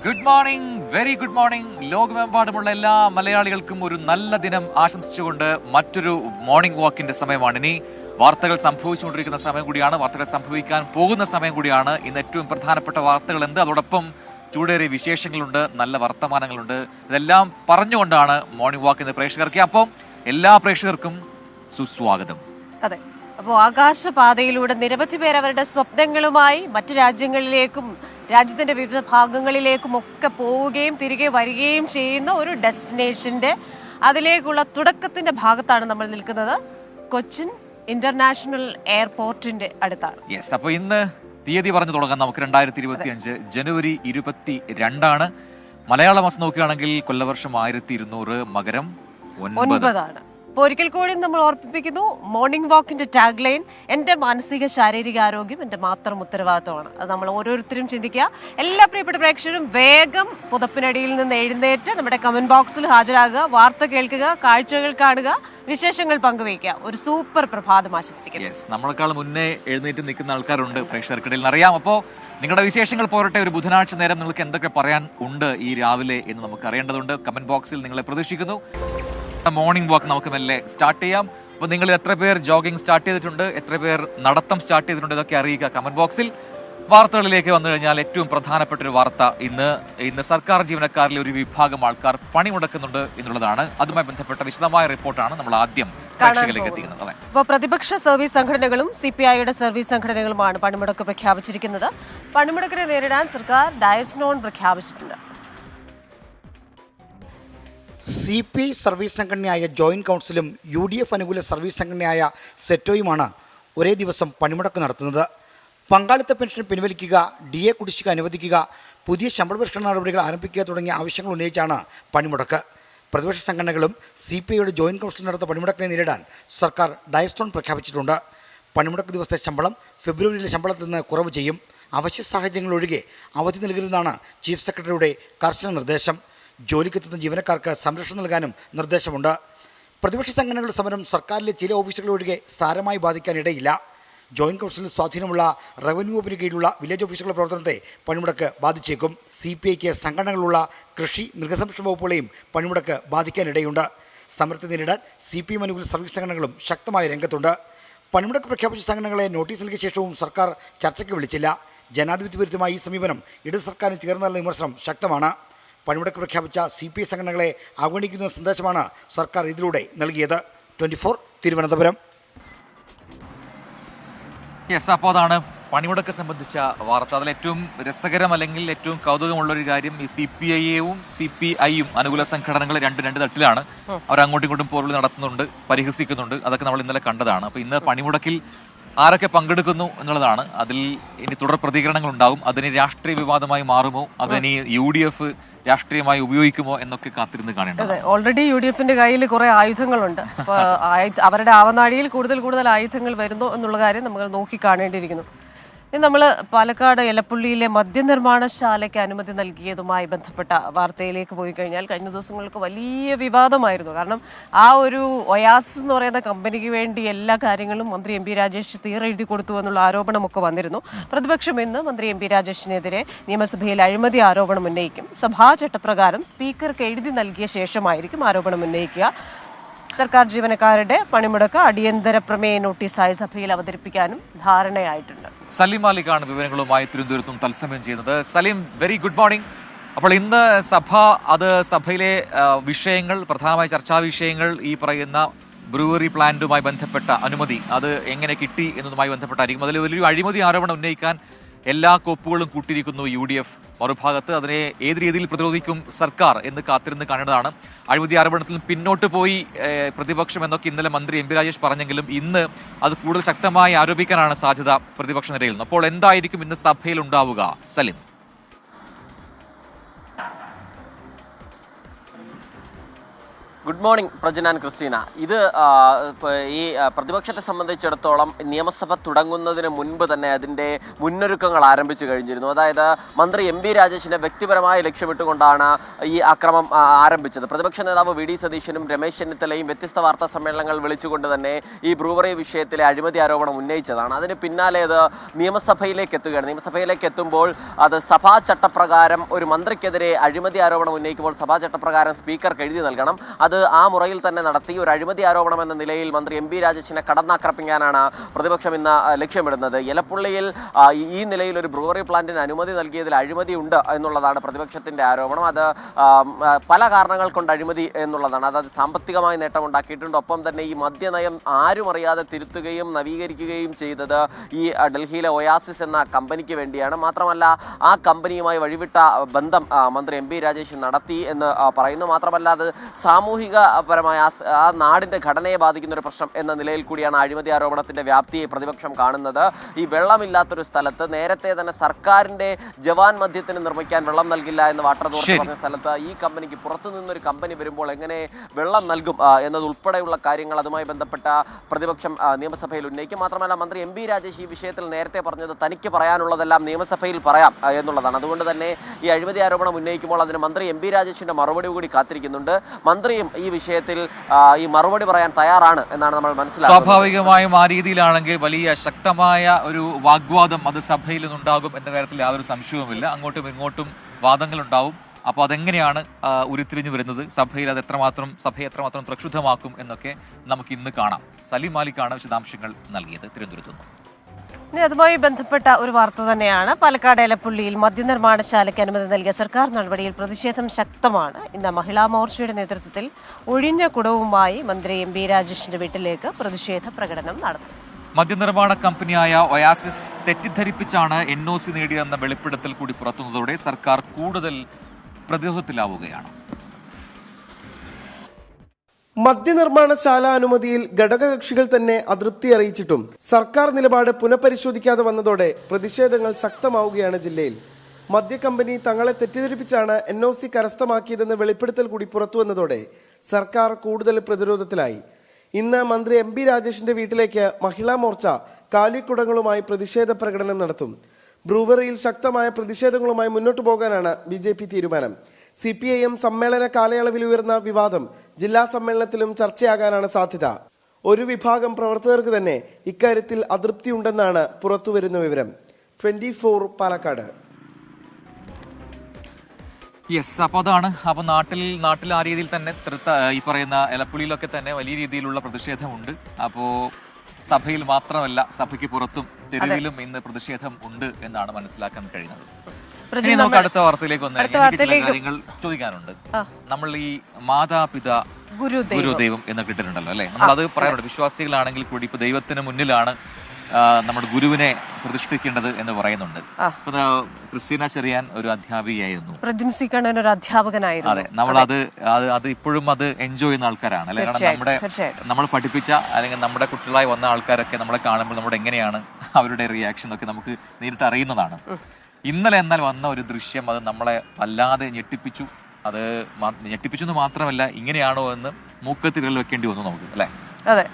Good morning, very good morning. ലോകമെമ്പാടുമുള്ള എല്ലാ മലയാളികൾക്കും ഒരു നല്ല ദിനം ആശംസിച്ചുകൊണ്ട് മറ്റൊരു മോർണിംഗ് വാക്കിന്റെ സമയമാണ്. ഇനി വാർത്തകൾ സംഭവിച്ചുകൊണ്ടിരിക്കുന്ന സമയം കൂടിയാണ്, വാർത്തകൾ സംഭവിക്കാൻ പോകുന്ന സമയം കൂടിയാണ്. ഇന്ന് ഏറ്റവും പ്രധാനപ്പെട്ട വാർത്തകൾ എന്ത്, അതോടൊപ്പം ചൂടേറിയ വിശേഷങ്ങളുണ്ട്, നല്ല വർത്തമാനങ്ങളുണ്ട്. ഇതെല്ലാം പറഞ്ഞുകൊണ്ടാണ് മോർണിംഗ് വാക്ക് ഇന്ന് പ്രേക്ഷകർക്ക്. അപ്പം എല്ലാ പ്രേക്ഷകർക്കും സുസ്വാഗതം. അതെ, അപ്പോൾ ആകാശപാതയിലൂടെ നിരവധി പേർ അവരുടെ സ്വപ്നങ്ങളുമായി മറ്റു രാജ്യങ്ങളിലേക്കും രാജ്യത്തിന്റെ വിവിധ ഭാഗങ്ങളിലേക്കും ഒക്കെ പോവുകയും തിരികെ വരികയും ചെയ്യുന്ന ഒരു ഡെസ്റ്റിനേഷന്റെ അതിലേക്കുള്ള തുടക്കത്തിന്റെ ഭാഗത്താണ് നമ്മൾ നിൽക്കുന്നത്. കൊച്ചിൻ ഇന്റർനാഷണൽ എയർപോർട്ടിന്റെ അടുത്താണ്. യെസ്, അപ്പോൾ ഇന്ന് തീയതി പറഞ്ഞു തുടങ്ങാം. നമുക്ക് 2025 ജനുവരി 22 മലയാള മാസം നോക്കുകയാണെങ്കിൽ കൊല്ലവർഷം 1200, മകരം 9. അപ്പോൾ ഒരിക്കൽ കൂടി നമ്മൾ ഓർപ്പിപ്പിക്കുന്നു, മോർണിംഗ് വാക്കിന്റെ ടാഗ് ലൈൻ എന്റെ മാനസിക ശാരീരിക ആരോഗ്യം എന്റെ മാത്രം ഉത്തരവാദിത്തമാണ്. അത് നമ്മൾ ഓരോരുത്തരും ചിന്തിക്കുക. എല്ലാ പ്രിയപ്പെട്ട പ്രേക്ഷകരും വേഗം പുതപ്പിനടിയിൽ നിന്ന് എഴുന്നേറ്റ് നമ്മുടെ കമന്റ് ബോക്സിൽ ഹാജരാകുക, വാർത്ത കേൾക്കുക, കാഴ്ചകൾ കാണുക, വിശേഷങ്ങൾ പങ്കുവയ്ക്കുക. ഒരു സൂപ്പർ പ്രഭാതം ആശംസിക്കുന്നു. നമ്മളെക്കാൾ മുന്നേ എഴുന്നേറ്റ് നിൽക്കുന്ന ആൾക്കാരുണ്ട് പ്രേക്ഷകർക്കിടയിൽ അറിയാം. അപ്പോൾ നിങ്ങളുടെ വിശേഷങ്ങൾ പോരട്ടെ, ഒരു ബുധനാഴ്ച നേരം നിങ്ങൾക്ക് എന്തൊക്കെ പറയാൻ ഉണ്ട് ഈ രാവിലെ എന്ന് നമുക്ക് അറിയേണ്ടതുണ്ട്. കമന്റ് ബോക്സിൽ നിങ്ങളെ പ്രതീക്ഷിക്കുന്നു. മോർണിംഗ് വാക്ക് നമുക്ക് മെല്ലെ സ്റ്റാർട്ട് ചെയ്യാം. അപ്പോൾ നിങ്ങൾ എത്ര പേർ ജോഗിംഗ് സ്റ്റാർട്ട് ചെയ്തിട്ടുണ്ട്, എത്ര പേർ നടത്തം സ്റ്റാർട്ട് ചെയ്തിട്ടുണ്ട്, ഇതൊക്കെ അറിയിക്കുക കമന്റ് ബോക്സിൽ. വാർത്തകളിലേക്ക് വന്നു കഴിഞ്ഞാൽ ഏറ്റവും പ്രധാനപ്പെട്ട ഒരു വാർത്ത ഇന്ന് സർക്കാർ ജീവനക്കാരിലെ ഒരു വിഭാഗം ആൾക്കാർ പണിമുടക്കുന്നുണ്ട് എന്നുള്ളതാണ്. അതുമായി ബന്ധപ്പെട്ട വിശദമായ റിപ്പോർട്ടാണ് നമ്മൾ ആദ്യം പ്രേക്ഷകരിലേക്ക് എത്തിക്കുന്നത്. അപ്പോൾ പ്രതിപക്ഷ സർവീസ് സംഘടനകളും CPIയുടെ സർവീസ് സംഘടനകളുമാണ് പണിമുടക്ക് പ്രഖ്യാപിച്ചിരിക്കുന്നത്. പണിമുടക്കിനെ നേരിടാൻ സർക്കാർ ഡയസ് നോൺ പ്രഖ്യാപിച്ചിട്ടുണ്ട്. CPI സർവീസ് സംഘടനയായ ജോയിന്റ് കൗൺസിലും UDF അനുകൂല സർവീസ് സംഘടനയായ സെറ്റോയുമാണ് ഒരേ ദിവസം പണിമുടക്ക് നടത്തുന്നത്. പങ്കാളിത്ത പെൻഷൻ പിൻവലിക്കുക, DA കുടിശ്ശിക അനുവദിക്കുക, പുതിയ ശമ്പള പരിഷ്കരണ നടപടികൾ ആരംഭിക്കുക തുടങ്ങിയ ആവശ്യങ്ങൾ ഉന്നയിച്ചാണ് പണിമുടക്ക്. പ്രതിപക്ഷ സംഘടനകളും CPIയുടെ ജോയിന്റ് കൗൺസിൽ നടത്തുന്ന പണിമുടക്കിനെ നേരിടാൻ സർക്കാർ ഡയസ് നോൺ പ്രഖ്യാപിച്ചിട്ടുണ്ട്. പണിമുടക്ക് ദിവസത്തെ ശമ്പളം ഫെബ്രുവരിയിലെ ശമ്പളത്തിൽ നിന്ന് കുറവ് ചെയ്യും. അവശ്യ സാഹചര്യങ്ങൾ ഒഴികെ അവധി നൽകരുതെന്നാണ് ചീഫ് സെക്രട്ടറിയുടെ കർശന നിർദ്ദേശം. ജോലിക്കെത്തുന്ന ജീവനക്കാർക്ക് സംരക്ഷണം നൽകാനും നിർദ്ദേശമുണ്ട്. പ്രതിപക്ഷ സംഘടനകളുടെ സമരം സർക്കാരിലെ ചില ഓഫീസുകൾ ഒഴികെ സാരമായി ബാധിക്കാനിടയില്ല. ജോയിന്റ് കൗൺസിലിൽ സ്വാധീനമുള്ള റവന്യൂ വകുപ്പിന് കീഴിലുള്ള വില്ലേജ് ഓഫീസുകളുടെ പ്രവർത്തനത്തെ പണിമുടക്ക് ബാധിച്ചേക്കും. CPIക്ക് സംഘടനകളുള്ള കൃഷി, മൃഗസംരക്ഷണ വകുപ്പുകളെയും പണിമുടക്ക് ബാധിക്കാനിടയുണ്ട്. സമരത്തെ നേരിടാൻ CPI അനുകൂല സർവീസ് സംഘടനകളും ശക്തമായ രംഗത്തുണ്ട്. പണിമുടക്ക് പ്രഖ്യാപിച്ച സംഘടനകളെ നോട്ടീസ് നൽകിയ ശേഷവും സർക്കാർ ചർച്ചയ്ക്ക് വിളിച്ചില്ല. ജനാധിപത്യ വിരുദ്ധമായ ഈ സമീപനം ഇടത് സർക്കാരിന് ചേർന്നുള്ള വിമർശനം ശക്തമാണ്. പണിമുടക്ക് പ്രഖ്യാപിച്ച CPI സംഘടനകളെ അവഗണിക്കുന്ന സന്ദേശമാണ് സർക്കാർ ഇതിലൂടെ നൽകിയത്. 24 തിരുവനന്തപുരം. യെസ്, അപ്പോൾ അതാണ് പണിമുടക്ക് സംബന്ധിച്ച വാർത്ത. അതിൽ ഏറ്റവും രസകരം അല്ലെങ്കിൽ ഏറ്റവും കൗതുകമുള്ളൊരു കാര്യം, ഈ CPIയും CPIയും അനുകൂല സംഘടനകൾ രണ്ട് തട്ടിലാണ്. അവർ അങ്ങോട്ടും ഇങ്ങോട്ടും പോർവിളി നടത്തുന്നുണ്ട്, പരിഹസിക്കുന്നുണ്ട്. അതൊക്കെ നമ്മൾ ഇന്നലെ കണ്ടതാണ്. അപ്പോൾ ഇന്ന് പണിമുടക്കിൽ ആരൊക്കെ പങ്കെടുക്കുന്നു എന്നുള്ളതാണ്. അതിൽ ഇനി തുടർ പ്രതികരണങ്ങൾ ഉണ്ടാകും. അതിന് രാഷ്ട്രീയ വിവാദമായി മാറുമോ, അതിനി UDF രാഷ്ട്രീയമായി ഉപയോഗിക്കുമോ എന്നൊക്കെ കാത്തിരുന്ന് കാണേണ്ടത്. ഓൾറെഡി UDFന്റെ കയ്യിൽ കുറെ ആയുധങ്ങളുണ്ട്. അപ്പോൾ അവരുടെ ആവനാഴിയിൽ കൂടുതൽ ആയുധങ്ങൾ വരുന്നു എന്നുള്ള കാര്യം നമ്മൾ നോക്കി കാണേണ്ടിയിരിക്കുന്നു. ഇനി നമ്മൾ പാലക്കാട് എലപ്പുള്ളിയിലെ മദ്യനിർമ്മാണശാലയ്ക്ക് അനുമതി നൽകിയതുമായി ബന്ധപ്പെട്ട വാർത്തയിലേക്ക് പോയി കഴിഞ്ഞാൽ, കഴിഞ്ഞ ദിവസങ്ങൾക്ക് വലിയ വിവാദമായിരുന്നു. കാരണം ആ ഒരു ഒയാസ് എന്ന് പറയുന്ന കമ്പനിക്ക് വേണ്ടി എല്ലാ കാര്യങ്ങളും മന്ത്രി MP രാജേഷ് തീരെഴുതി കൊടുത്തു എന്നുള്ള ആരോപണമൊക്കെ വന്നിരുന്നു. പ്രതിപക്ഷം ഇന്ന് മന്ത്രി MP രാജേഷിനെതിരെ നിയമസഭയിൽ അഴിമതി ആരോപണം ഉന്നയിക്കും. സഭാ ചട്ടപ്രകാരം സ്പീക്കർക്ക് എഴുതി നൽകിയ ശേഷമായിരിക്കും ആരോപണം ഉന്നയിക്കുക. സർക്കാർ ജീവനക്കാരുടെ പണിമുടക്ക് അടിയന്തര പ്രമേയ നോട്ടീസായി സഭയിൽ അവതരിപ്പിക്കാനും ധാരണയായിട്ടുണ്ട്. സലീം മാലിക്കാണ് വിവരങ്ങളുമായി തിരുവനന്തപുരത്തും തത്സമയം ചെയ്യുന്നത്. Saleem, very good morning. അപ്പോൾ ഇന്ന് സഭയിലെ വിഷയങ്ങൾ, പ്രധാനമായ ചർച്ചാ വിഷയങ്ങൾ ഈ പറയുന്ന ബ്രൂവറി പ്ലാന്റുമായി ബന്ധപ്പെട്ട അനുമതി അത് എങ്ങനെ കിട്ടി എന്നതുമായി ബന്ധപ്പെട്ടായിരിക്കും. അതിൽ വലിയൊരു അഴിമതി ആരോപണം ഉന്നയിക്കാൻ എല്ലാ കോപ്പുകളും കൂട്ടിയിരിക്കുന്നു UDF. മറുഭാഗത്ത് അതിനെ ഏത് രീതിയിൽ പ്രതിരോധിക്കും സർക്കാർ എന്ന് കാത്തിരുന്ന് കാണേണ്ടതാണ്. അഴിമതി ആരോപണത്തിൽ പിന്നോട്ട് പോയി പ്രതിപക്ഷം എന്നൊക്കെ ഇന്നലെ മന്ത്രി MP രാജേഷ് പറഞ്ഞെങ്കിലും ഇന്ന് അത് കൂടുതൽ ശക്തമായി ആരോപിക്കാനാണ് സാധ്യത പ്രതിപക്ഷ നിരയിൽ നിന്ന്. അപ്പോൾ എന്തായിരിക്കും ഇന്ന് സഭയിൽ ഉണ്ടാവുക Salim? Good morning Prajana and Christina. ഇത് ഈ പ്രതിപക്ഷത്തെ സംബന്ധിച്ചിടത്തോളം നിയമസഭ തുടങ്ങുന്നതിന് മുൻപ് തന്നെ അതിൻ്റെ മുന്നൊരുക്കങ്ങൾ ആരംഭിച്ചു കഴിഞ്ഞിരുന്നു. അതായത് മന്ത്രി എം പി രാജേഷിനെ വ്യക്തിപരമായി ലക്ഷ്യമിട്ടുകൊണ്ടാണ് ഈ അക്രമം ആരംഭിച്ചത്. പ്രതിപക്ഷ നേതാവ് വി ഡി സതീശനും രമേശ് ചെന്നിത്തലയും വ്യത്യസ്ത വാർത്താ സമ്മേളനങ്ങൾ വിളിച്ചുകൊണ്ട് തന്നെ ഈ ബ്രൂവറി വിഷയത്തിലെ അഴിമതി ആരോപണം ഉന്നയിച്ചതാണ്. അതിന് പിന്നാലെ അത് നിയമസഭയിലേക്ക് എത്തുകയാണ്. നിയമസഭയിലേക്ക് എത്തുമ്പോൾ അത് സഭാ ചട്ടപ്രകാരം ഒരു മന്ത്രിക്കെതിരെ അഴിമതി ആരോപണം ഉന്നയിക്കുമ്പോൾ സഭാ ചട്ടപ്രകാരം സ്പീക്കർക്ക് എഴുതി നൽകണം. അത് ആ മുറയിൽ തന്നെ നടത്തി. ഒരു അഴിമതി ആരോപണം എന്ന നിലയിൽ മന്ത്രി എം പി രാജേഷിനെ കടന്നാക്രമിക്കാനാണ് പ്രതിപക്ഷം ഇന്ന് ലക്ഷ്യമിടുന്നത്. എലപ്പുള്ളിയിൽ ഈ നിലയിൽ ഒരു ബ്രൂവറി പ്ലാന്റിന് അനുമതി നൽകിയതിൽ അഴിമതി ഉണ്ട് എന്നുള്ളതാണ് പ്രതിപക്ഷത്തിന്റെ ആരോപണം. അത് പല കാരണങ്ങൾ കൊണ്ട് അഴിമതി എന്നുള്ളതാണ്. അതായത് സാമ്പത്തികമായി നേട്ടമുണ്ടാക്കിയിട്ടുണ്ട്. ഒപ്പം തന്നെ ഈ മദ്യനയം ആരും അറിയാതെ തിരുത്തുകയും നവീകരിക്കുകയും ചെയ്തത് ഈ ഡൽഹിയിലെ ഒയാസിസ് എന്ന കമ്പനിക്ക് വേണ്ടിയാണ്. മാത്രമല്ല ആ കമ്പനിയുമായി വഴിവിട്ട ബന്ധം മന്ത്രി എം പി രാജേഷ് നടത്തി എന്ന് പറയുന്നു. മാത്രമല്ല അത് സാമൂഹികപരമായ ആ നാടിൻ്റെ ഘടനയെ ബാധിക്കുന്ന ഒരു പ്രശ്നം എന്ന നിലയിൽ കൂടിയാണ് അഴിമതി ആരോപണത്തിൻ്റെ വ്യാപ്തിയെ പ്രതിപക്ഷം കാണുന്നത്. ഈ വെള്ളമില്ലാത്തൊരു സ്ഥലത്ത് നേരത്തെ തന്നെ സർക്കാരിൻ്റെ ജവാൻ മദ്യത്തിന് നിർമ്മിക്കാൻ വെള്ളം നൽകില്ല എന്ന് വാട്ടർ അതോറിറ്റി പറഞ്ഞ സ്ഥലത്ത് ഈ കമ്പനിക്ക് പുറത്തു നിന്നൊരു കമ്പനി വരുമ്പോൾ എങ്ങനെ വെള്ളം നൽകും എന്നതുൾപ്പെടെയുള്ള കാര്യങ്ങൾ അതുമായി ബന്ധപ്പെട്ട പ്രതിപക്ഷം നിയമസഭയിൽ ഉന്നയിക്കും. മാത്രമല്ല മന്ത്രി എം പി രാജേഷ് ഈ വിഷയത്തിൽ നേരത്തെ പറഞ്ഞത് തനിക്ക് പറയാനുള്ളതെല്ലാം നിയമസഭയിൽ പറയാം എന്നുള്ളതാണ്. അതുകൊണ്ട് തന്നെ ഈ അഴിമതി ആരോപണം ഉന്നയിക്കുമ്പോൾ അതിന് മന്ത്രി എം പി രാജേഷിന്റെ മറുപടി കൂടി കാത്തിരിക്കുന്നുണ്ട്. മന്ത്രിയും ഈ വിഷയത്തിൽ ഈ മറുപടി പറയാൻ തയ്യാറാണ് എന്നാണ് നമ്മൾ മനസ്സിലാക്കുന്നത്. സ്വാഭാവികമായും ആ രീതിയിലാണെങ്കിൽ വലിയ ശക്തമായ ഒരു വാഗ്വാദം അത് സഭയിൽ നിന്നുണ്ടാകും എന്ന കാര്യത്തിൽ യാതൊരു സംശയവുമില്ല. അങ്ങോട്ടും ഇങ്ങോട്ടും വാദങ്ങൾ ഉണ്ടാവും. അപ്പോൾ അതെങ്ങനെയാണ് ഉരുത്തിരിഞ്ഞു വരുന്നത്, സഭയിൽ അത് സഭയെ എത്രമാത്രം പ്രക്ഷുബ്ധമാക്കും എന്നൊക്കെ നമുക്ക് ഇന്ന് കാണാം. സലീം മാലിക്കാണ് വിശദാംശങ്ങൾ നൽകിയത് തിരുവനന്തപുരത്ത് നിന്ന്. ഇനി അതുമായി ബന്ധപ്പെട്ട ഒരു വാർത്ത തന്നെയാണ്. പാലക്കാട് എലപ്പുള്ളിയിൽ മദ്യനിർമ്മാണശാലയ്ക്ക് അനുമതി നൽകിയ സർക്കാർ നടപടിയിൽ പ്രതിഷേധം ശക്തമാണ്. ഇന്ന് മഹിളാ മോർച്ചയുടെ നേതൃത്വത്തിൽ ഒഴിഞ്ഞ കുടവുമായി മന്ത്രി എം പി രാജേഷിന്റെ വീട്ടിലേക്ക് പ്രതിഷേധ പ്രകടനം നടത്തി. മദ്യനിർമ്മാണ കമ്പനിയായ ഒയാസിസ് തെറ്റിദ്ധരിപ്പിച്ചാണ് NOC നേടിയതെന്ന വെളിപ്പെടുത്തൽ കൂടി പുറത്തുവന്നതോടെ സർക്കാർ കൂടുതൽ പ്രതിരോധത്തിലാവുകയാണ്. മദ്യനിർമ്മാണശാല അനുമതിയിൽ ഘടകകക്ഷികൾ തന്നെ അതൃപ്തി അറിയിച്ചിട്ടും സർക്കാർ നിലപാട് പുനഃപരിശോധിക്കാതെ വന്നതോടെ പ്രതിഷേധങ്ങൾ ശക്തമാവുകയാണ് ജില്ലയിൽ. മദ്യക്കമ്പനി തങ്ങളെ തെറ്റിദ്ധരിപ്പിച്ചാണ് NOC കരസ്ഥമാക്കിയതെന്ന് വെളിപ്പെടുത്തൽ കൂടി പുറത്തുവന്നതോടെ സർക്കാർ കൂടുതൽ പ്രതിരോധത്തിലായി. ഇന്ന് മന്ത്രി എം പി രാജേഷിന്റെ വീട്ടിലേക്ക് മഹിളാ മോർച്ച കാലിക്കുടങ്ങളുമായി പ്രതിഷേധ പ്രകടനം നടത്തും. ബ്രൂവറിയിൽ ശക്തമായ പ്രതിഷേധങ്ങളുമായി മുന്നോട്ടു പോകാനാണ് BJP തീരുമാനം. CPIM സമ്മേളന കാലയളവിൽ ഉയർന്ന വിവാദം ജില്ലാ സമ്മേളനത്തിലും ചർച്ചയാകാനാണ് സാധ്യത. ഒരു വിഭാഗം പ്രവർത്തകർക്ക് തന്നെ ഇക്കാര്യത്തിൽ അതൃപ്തിയുണ്ടെന്നാണ് പുറത്തുവരുന്ന വിവരം. 24 പാലക്കാട്. യെസ്, അപ്പോൾ അതാണ്. അപ്പോൾ നാട്ടിൽ ആ രീതിയിൽ തന്നെ ഈ പറയുന്ന എലപ്പുള്ളിയിലൊക്കെ തന്നെ വലിയ രീതിയിലുള്ള പ്രതിഷേധമുണ്ട്. അപ്പോൾ സഭയിൽ മാത്രമല്ല സഭയ്ക്ക് പുറത്തും തെരുവിലും ഇന്ന് പ്രതിഷേധം ഉണ്ട് എന്നാണ് മനസ്സിലാക്കാൻ കഴിയുന്നത്. നമുക്ക് അടുത്ത വാർത്തയിലേക്ക് വന്നാൽ കാര്യങ്ങൾ ചോദിക്കാനുണ്ട്. നമ്മൾ ഈ മാതാപിതാ ഗുരുദൈവം എന്നൊക്കെ ഇട്ടിട്ടുണ്ടല്ലോ അല്ലെ? നമ്മൾ അത് പറയാറുണ്ട്. വിശ്വാസികളാണെങ്കിൽ കൂടി ഇപ്പൊ ദൈവത്തിന് മുന്നിലാണ് നമ്മുടെ ഗുരുവിനെ പ്രതിഷ്ഠിക്കേണ്ടത് എന്ന് പറയുന്നുണ്ട്. ക്രിസ്റ്റീന ചെറിയാൻ ഒരു അധ്യാപികയായിരുന്നു, ഒരു അധ്യാപകനായിരുന്നു. അതെ, നമ്മൾ അത് ഇപ്പോഴും അത് എൻജോയ് ചെയ്യുന്ന ആൾക്കാരാണ് അല്ലെ? കാരണം നമ്മൾ പഠിപ്പിച്ച അല്ലെങ്കിൽ നമ്മുടെ കുട്ടികളായി വന്ന ആൾക്കാരൊക്കെ നമ്മളെ കാണുമ്പോൾ നമ്മുടെ എങ്ങനെയാണ് അവരുടെ റിയാക്ഷൻ ഒക്കെ നമുക്ക് നേരിട്ട് അറിയുന്നതാണ്. ഇന്നലെ എന്നാൽ വന്ന ഒരു ദൃശ്യം അത് നമ്മളെ വല്ലാതെ ഞെട്ടിപ്പിച്ചു. അത് ഞെട്ടിപ്പിച്ചെന്ന് മാത്രമല്ല, ഇങ്ങനെയാണോ എന്ന് മൂക്കത്ത് വിരൽ വെക്കേണ്ടി വന്നു നമുക്ക് അല്ലെ? അതെ,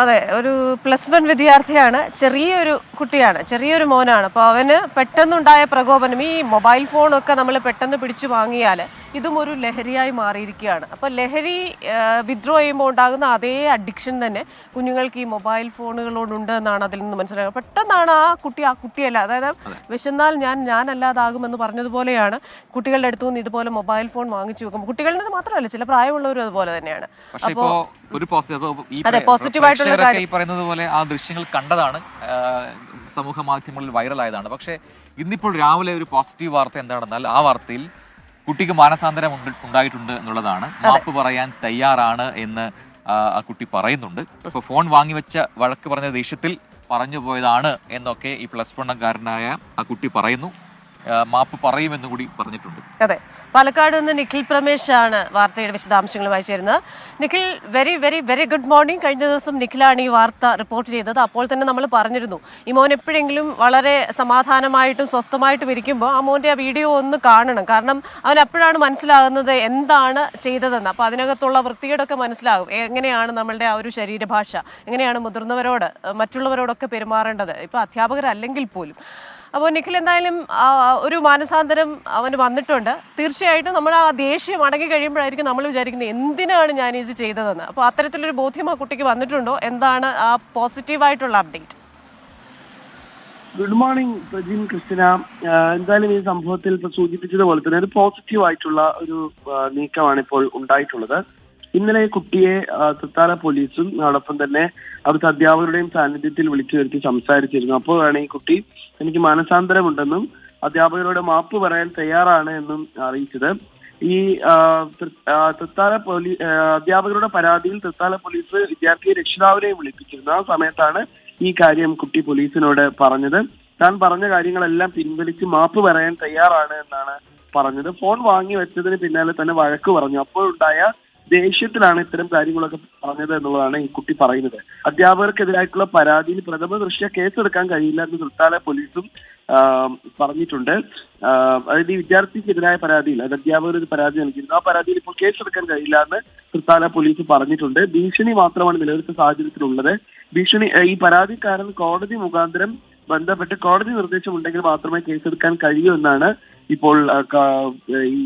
അതെ, ഒരു +1 വിദ്യാർത്ഥിയാണ്. ചെറിയൊരു കുട്ടിയാണ്, ചെറിയൊരു മോനാണ്. അപ്പോൾ അവന് പെട്ടെന്നുണ്ടായ പ്രകോപനം, ഈ മൊബൈൽ ഫോണൊക്കെ നമ്മൾ പെട്ടെന്ന് പിടിച്ചു വാങ്ങിയാൽ ഇതും ഒരു ലഹരിയായി മാറിയിരിക്കുകയാണ്. അപ്പോൾ ലഹരി വിത്ഡ്രോ ചെയ്യുമ്പോൾ ഉണ്ടാകുന്ന അതേ അഡിക്ഷൻ തന്നെ കുഞ്ഞുങ്ങൾക്ക് ഈ മൊബൈൽ ഫോണുകളോടുണ്ട് എന്നാണ് അതിൽ നിന്ന് മനസ്സിലാക്കുക. പെട്ടെന്നാണ് ആ കുട്ടിയല്ല, അതായത് വിശന്നാൽ ഞാനല്ലാതാകുമെന്ന് പറഞ്ഞതുപോലെയാണ് കുട്ടികളുടെ അടുത്തു നിന്ന് ഇതുപോലെ മൊബൈൽ ഫോൺ വാങ്ങിച്ചു വെക്കുമ്പോൾ, കുട്ടികളുടെ മാത്രമല്ല ചില പ്രായമുള്ളവരും അതുപോലെ തന്നെയാണ്. അപ്പോൾ ഒരു പോസിറ്റീവായിട്ടുള്ള കാര്യം ഈ പറയുന്നത് പോലെ ആ ദൃശ്യങ്ങൾ കണ്ടതാണ്, സമൂഹ മാധ്യമങ്ങളിൽ വൈറലായതാണ്. പക്ഷേ ഇന്നിപ്പോൾ രാവിലെ ഒരു പോസിറ്റീവ് വാർത്ത എന്താണെന്നാൽ ആ വാർത്തയിൽ കുട്ടിക്ക് മാനസാന്തരം ഉണ്ടായിട്ടുണ്ട് എന്നുള്ളതാണ്. മാപ്പ് പറയാൻ തയ്യാറാണ് എന്ന് ആ കുട്ടി പറയുന്നുണ്ട്. ഇപ്പോൾ ഫോൺ വാങ്ങിവെച്ച വഴക്ക് പറഞ്ഞ ദേഷ്യത്തിൽ പറഞ്ഞു പോയതാണ് എന്നൊക്കെ ഈ +1കാരനായ ആ കുട്ടി പറയുന്നു. മാപ്പ് പറയുമെന്ന് കൂടി പറഞ്ഞിട്ടുണ്ട്. അതെ, പാലക്കാട് നിന്ന് നിഖിൽ പ്രമേഷ് ആണ് വാർത്തയുടെ വിശദാംശങ്ങളുമായി ചേരുന്നത്. Nikhil, very very very good morning. കഴിഞ്ഞ ദിവസം നിഖിലാണ് ഈ വാർത്ത റിപ്പോർട്ട് ചെയ്തത്. അപ്പോൾ തന്നെ നമ്മൾ പറഞ്ഞിരുന്നു, ഈ മോൻ എപ്പോഴെങ്കിലും വളരെ സമാധാനമായിട്ടും സ്വസ്ഥമായിട്ടും ഇരിക്കുമ്പോൾ ആ മോൻ്റെ ആ വീഡിയോ ഒന്ന് കാണണം. കാരണം അവൻ അപ്പോഴാണ് മനസ്സിലാകുന്നത് എന്താണ് ചെയ്തതെന്ന്. അപ്പോൾ അതിനകത്തുള്ള വൃത്തികേടൊക്കെ മനസ്സിലാകും. എങ്ങനെയാണ് നമ്മളുടെ ആ ഒരു ശരീരഭാഷ, എങ്ങനെയാണ് മുതിർന്നവരോട് മറ്റുള്ളവരോടൊക്കെ പെരുമാറേണ്ടത്, ഇപ്പോൾ അധ്യാപകരല്ലെങ്കിൽ പോലും. അപ്പോൾ നിഖിൽ, എന്തായാലും ഒരു മാനസാന്തരം അവന് വന്നിട്ടുണ്ട്. തീർച്ചയായിട്ടും നമ്മൾ ആ ദേഷ്യം അടങ്ങി കഴിയുമ്പോഴായിരിക്കും നമ്മൾ വിചാരിക്കുന്നത് എന്തിനാണ് ഞാൻ ഇത് ചെയ്തതെന്ന്. അപ്പോൾ അത്തരത്തിലൊരു ബോധ്യം ആ കുട്ടിക്ക് വന്നിട്ടുണ്ടോ? എന്താണ് ആ പോസിറ്റീവായിട്ടുള്ള update? Good morning Prajin, Christina. എന്തായാലും ഈ സംഭവത്തിൽ ഇപ്പോൾ സൂചിപ്പിച്ചതുപോലെ തന്നെ ഒരു പോസിറ്റീവ് ആയിട്ടുള്ള ഒരു നീക്കമാണ് ഇപ്പോൾ ഉണ്ടായിട്ടുള്ളത്. ഇന്നലെ കുട്ടിയെ തൃത്താല പോലീസും അതോടൊപ്പം തന്നെ അവിടുത്തെ അധ്യാപകരുടെയും സാന്നിധ്യത്തിൽ വിളിച്ചു വരുത്തി സംസാരിച്ചിരുന്നു. അപ്പോഴാണ് ഈ കുട്ടി എനിക്ക് മാനസാന്തരമുണ്ടെന്നും അധ്യാപകരോട് മാപ്പ് പറയാൻ തയ്യാറാണ് എന്നും അറിയിച്ചത്. ഈ തൃത്താല അധ്യാപകരുടെ പരാതിയിൽ തൃത്താല പോലീസ് വിദ്യാർത്ഥിയെ രക്ഷിതാവിനെയും വിളിപ്പിച്ചിരുന്നു. ആ സമയത്താണ് ഈ കാര്യം കുട്ടി പോലീസിനോട് പറഞ്ഞത്. താൻ പറഞ്ഞ കാര്യങ്ങളെല്ലാം പിൻവലിച്ച് മാപ്പ് പറയാൻ തയ്യാറാണ് എന്നാണ് പറഞ്ഞത്. ഫോൺ വാങ്ങി വെച്ചതിന് പിന്നാലെ തന്നെ വഴക്ക് പറഞ്ഞു. അപ്പോഴുണ്ടായ ദേഷ്യത്തിലാണ് ഇത്തരം കാര്യങ്ങളൊക്കെ പറഞ്ഞത് എന്നുള്ളതാണ് ഈ കുട്ടി പറയുന്നത്. അധ്യാപകർക്കെതിരായിട്ടുള്ള പരാതിയിൽ പ്രഥമ ദൃഷ്ട്യാ കേസെടുക്കാൻ കഴിയില്ല എന്ന് തൃത്താല പോലീസും പറഞ്ഞിട്ടുണ്ട്. അതായത് ഈ വിദ്യാർത്ഥിക്കെതിരായ പരാതിയിൽ, അത് അധ്യാപകർ ഒരു പരാതി നൽകിയിരുന്നു, ആ പരാതിയിൽ ഇപ്പോൾ കേസെടുക്കാൻ കഴിയില്ല എന്ന് തൃത്താല പോലീസ് പറഞ്ഞിട്ടുണ്ട്. ഭീഷണി മാത്രമാണ് നിലവിലത്തെ സാഹചര്യത്തിലുള്ളത്. ഈ പരാതിക്കാരൻ കോടതി മുഖാന്തരം ബന്ധപ്പെട്ട് കോടതി നിർദ്ദേശമുണ്ടെങ്കിൽ മാത്രമേ കേസെടുക്കാൻ കഴിയൂ എന്നാണ് ഇപ്പോൾ ഈ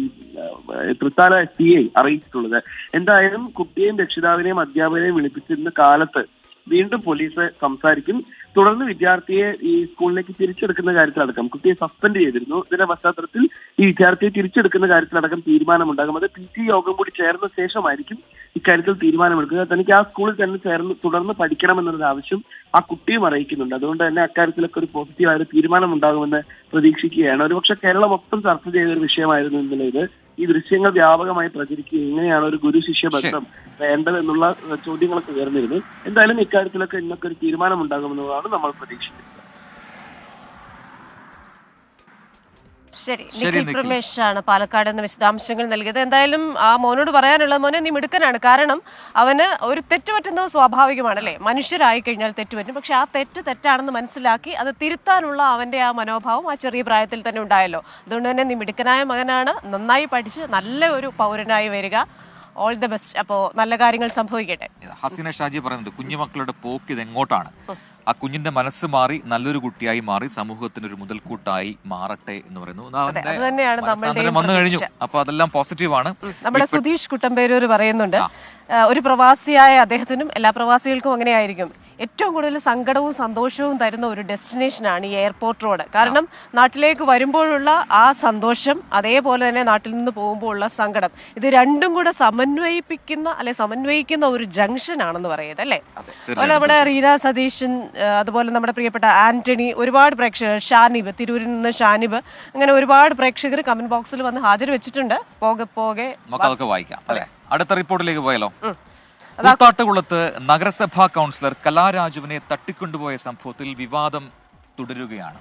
തൃത്താല SPA അറിയിച്ചിട്ടുള്ളത്. എന്തായാലും കുട്ടിയെയും രക്ഷിതാവിനെയും അധ്യാപകരെയും വിളിപ്പിച്ചിരുന്ന കാലത്ത് വീണ്ടും പോലീസ് സംസാരിക്കും. തുടർന്ന് വിദ്യാർത്ഥിയെ ഈ സ്കൂളിലേക്ക് തിരിച്ചെടുക്കുന്ന കാര്യത്തിലടക്കം, കുട്ടിയെ സസ്പെൻഡ് ചെയ്തിരുന്നു, ഇതിന്റെ പശ്ചാത്തലത്തിൽ ഈ വിദ്യാർത്ഥിയെ തിരിച്ചെടുക്കുന്ന കാര്യത്തിലടക്കം തീരുമാനമുണ്ടാകും. അത് PT യോഗം കൂടി ചേർന്ന ശേഷമായിരിക്കും ഇക്കാര്യത്തിൽ തീരുമാനമെടുക്കുക. തനിക്ക് ആ സ്കൂളിൽ തന്നെ തുടർന്ന് പഠിക്കണമെന്നൊരു ആവശ്യം ആ കുട്ടിയും അറിയിക്കുന്നുണ്ട്. അതുകൊണ്ട് തന്നെ അക്കാര്യത്തിലൊക്കെ ഒരു പോസിറ്റീവായ ഒരു തീരുമാനം ഉണ്ടാകുമെന്ന് പ്രതീക്ഷിക്കുകയാണ്. ഒരുപക്ഷെ കേരളം മൊത്തം ചർച്ച ചെയ്ത ഒരു വിഷയമായിരുന്നു ഇന്നലെ ഇത്. ഈ ദൃശ്യങ്ങൾ വ്യാപകമായി പ്രചരിക്കുക, എങ്ങനെയാണ് ഒരു ഗുരു ശിഷ്യ ബന്ധം വേണ്ടതെന്നുള്ള ചോദ്യങ്ങളൊക്കെ ഉയർന്നിരുന്നു. എന്തായാലും ഇക്കാര്യത്തിലൊക്കെ ഇന്നൊക്കെ ഒരു തീരുമാനം ഉണ്ടാകുമെന്നുള്ളതാണ് നമ്മൾ പ്രതീക്ഷിക്കുന്നത്. ശരി, നിഖിൽ പ്രമേഷ് ആണ് പാലക്കാട് നിന്ന് വിശദാംശങ്ങൾ നൽകിയത്. എന്തായാലും ആ മോനോട് പറയാനുള്ളത്, മോനെ നീ മിടുക്കനാണ്. കാരണം അവന് ഒരു തെറ്റ് പറ്റുന്നത് സ്വാഭാവികമാണല്ലേ, മനുഷ്യരായി കഴിഞ്ഞാൽ തെറ്റ് പറ്റും. പക്ഷെ ആ തെറ്റാണെന്ന് മനസ്സിലാക്കി അത് തിരുത്താനുള്ള അവന്റെ ആ മനോഭാവം ആ ചെറിയ പ്രായത്തിൽ തന്നെ ഉണ്ടായല്ലോ. അതുകൊണ്ട് തന്നെ നീ മിടുക്കനായ മകനാണ്. നന്നായി പഠിച്ച് നല്ല ഒരു പൗരനായി വരിക. All the best. അപ്പോൾ നല്ല കാര്യങ്ങൾ സംഭവിക്കട്ടെ. ഹസീന ഷാജി പറയുന്നുണ്ട്, കുഞ്ഞുമക്കളുടെ പോക്ക് ഇത് എങ്ങോട്ടാണ്, ആ കുഞ്ഞിന്റെ മനസ്സ് മാറി നല്ലൊരു കുട്ടിയായി മാറി സമൂഹത്തിന് ഒരു മുതൽക്കൂട്ടായി മാറട്ടെ എന്ന് പറയുന്നു. വന്നു കഴിഞ്ഞു. അപ്പൊ അതെല്ലാം പോസിറ്റീവാണ്. നമ്മുടെ സുധീഷ് കുട്ടമ്പേരൂർ പറയുന്നുണ്ട്, ഒരു പ്രവാസിയായ അദ്ദേഹത്തിനും എല്ലാ പ്രവാസികൾക്കും അങ്ങനെയായിരിക്കും, ഏറ്റവും കൂടുതൽ സങ്കടവും സന്തോഷവും തരുന്ന ഒരു ഡെസ്റ്റിനേഷനാണ് ഈ എയർപോർട്ട് റോഡ്. കാരണം നാട്ടിലേക്ക് വരുമ്പോഴുള്ള ആ സന്തോഷം, അതേപോലെ തന്നെ നാട്ടിൽ നിന്ന് പോകുമ്പോഴുള്ള സങ്കടം, ഇത് രണ്ടും കൂടെ സമന്വയിക്കുന്ന ഒരു ജംഗ്ഷൻ ആണെന്ന് പറയുന്നത് അല്ലേ. അതുപോലെ നമ്മുടെ റീന സതീശൻ, അതുപോലെ നമ്മുടെ പ്രിയപ്പെട്ട ആന്റണി, ഒരുപാട് പ്രേക്ഷകർ, ഷാനിബ്, തിരൂരിൽ നിന്ന് ഷാനിബ്, അങ്ങനെ ഒരുപാട് പ്രേക്ഷകർ കമന്റ് ബോക്സിൽ വന്ന് ഹാജർ വെച്ചിട്ടുണ്ട്. പോകെ വായിക്കാം അല്ലേ. അടുത്ത റിപ്പോർട്ടിലേക്ക് പോയാലോ. കൂത്താട്ടുകുളത്ത് നഗരസഭാ കൗൺസിലർ കലാരാജുവിനെ തട്ടിക്കൊണ്ടുപോയ സംഭവത്തിൽ വിവാദം തുടരുകയാണ്.